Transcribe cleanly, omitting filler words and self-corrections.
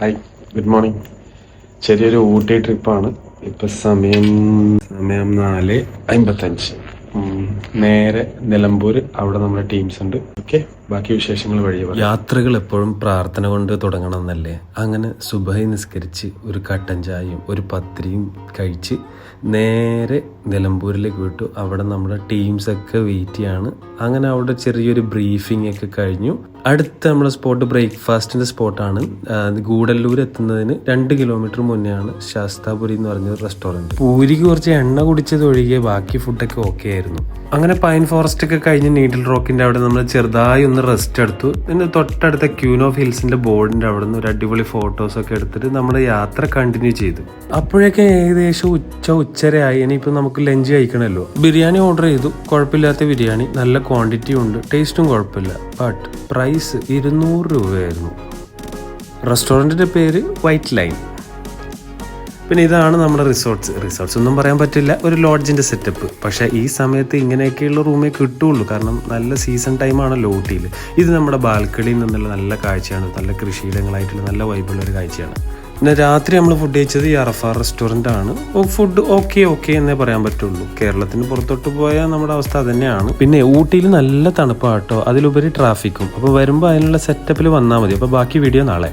Hi, good morning. ചെറിയൊരു ഊട്ടി ട്രിപ്പാണ്. ഇപ്പം സമയം 4:55. നേരെ നിലമ്പൂർ, അവിടെ നമ്മുടെ ടീംസ് ഉണ്ട്. ഓക്കെ, ബാക്കി വിശേഷങ്ങൾ വഴി പറയാം. യാത്രകൾ എപ്പോഴും പ്രാർത്ഥന കൊണ്ട് തുടങ്ങണം എന്നല്ലേ. അങ്ങനെ സുബഹി നിസ്കരിച്ച് ഒരു കട്ടൻ ചായയും ഒരു പത്തിരിയും കഴിച്ച് നേരെ നിലമ്പൂരിലേക്ക് വിട്ടു. അവിടെ നമ്മുടെ ടീംസൊക്കെ വെയിറ്റ് ചെയ്യാണ്. അങ്ങനെ അവിടെ ചെറിയൊരു ബ്രീഫിംഗ് ഒക്കെ കഴിഞ്ഞു. അടുത്ത നമ്മുടെ സ്പോട്ട് ബ്രേക്ക്ഫാസ്റ്റിന്റെ സ്പോട്ടാണ്. ഗൂഡല്ലൂർ എത്തുന്നതിന് 2 കിലോമീറ്റർ മുന്നെയാണ് ശാസ്താപുരി എന്ന് പറഞ്ഞൊരു റെസ്റ്റോറൻറ്റ്. പൂരിക്ക് കുറച്ച് എണ്ണ കുടിച്ചത് ഒഴികെ ബാക്കി ഫുഡൊക്കെ ഓക്കെ ആയിരുന്നു. അങ്ങനെ പൈൻ ഫോറസ്റ്റ് ഒക്കെ കഴിഞ്ഞ് നീഡിൽ റോക്കിന്റെ അവിടെ നമ്മൾ ചെറുതായി ഒന്ന് റെസ്റ്റ് എടുത്തു. പിന്നെ തൊട്ടടുത്ത ക്യൂൻ ഓഫ് ഹിൽസിന്റെ ബോർഡിന്റെ അവിടെ നിന്ന് ഒരു അടിപൊളി ഫോട്ടോസ് ഒക്കെ എടുത്തിട്ട് നമ്മുടെ യാത്ര കണ്ടിന്യൂ ചെയ്തു. അപ്പോഴേക്കും ഏകദേശം ഉച്ചരയായി. ഇനിയിപ്പോൾ നമുക്ക് ലഞ്ച് കഴിക്കണമല്ലോ. ബിരിയാണി ഓർഡർ ചെയ്തു. കുഴപ്പമില്ലാത്ത ബിരിയാണി, നല്ല ക്വാണ്ടിറ്റി ഉണ്ട്, ടേസ്റ്റും കുഴപ്പമില്ല. ബട്ട് പ്രൈസ് 200 രൂപയായിരുന്നു. റെസ്റ്റോറൻറ്റിന്റെ പേര് വൈറ്റ് ലൈൻ. പിന്നെ ഇതാണ് നമ്മുടെ റിസോർട്ട്സ് ഒന്നും പറയാൻ പറ്റില്ല, ഒരു ലോഡ്ജിന്റെ സെറ്റപ്പ്. പക്ഷേ ഈ സമയത്ത് ഇങ്ങനെയൊക്കെയുള്ള റൂമേ കിട്ടുള്ളൂ, കാരണം നല്ല സീസൺ ടൈമാണല്ലോ ഊട്ടിയിൽ. ഇത് നമ്മുടെ ബാൽക്കണിയിൽ നിന്നുള്ള നല്ല കാഴ്ചയാണ്, നല്ല കൃഷിയിടങ്ങളായിട്ടുള്ള നല്ല വൈബുള്ളൊരു കാഴ്ചയാണ്. പിന്നെ രാത്രി നമ്മൾ ഫുഡ് കഴിച്ചത് ഈ അറഫ റെസ്റ്റോറൻ്റ് ആണ്. ഫുഡ് ഓക്കെ എന്നേ പറയാൻ പറ്റുള്ളൂ. കേരളത്തിന് പുറത്തോട്ട് പോയാൽ നമ്മുടെ അവസ്ഥ തന്നെയാണ്. പിന്നെ ഊട്ടിയിൽ നല്ല തണുപ്പാട്ടോ, അതിലുപരി ട്രാഫിക്കും. അപ്പോൾ വരുമ്പോൾ അതിനുള്ള സെറ്റപ്പിൽ വന്നാൽ മതി. അപ്പോൾ ബാക്കി വീഡിയോ നാളെ.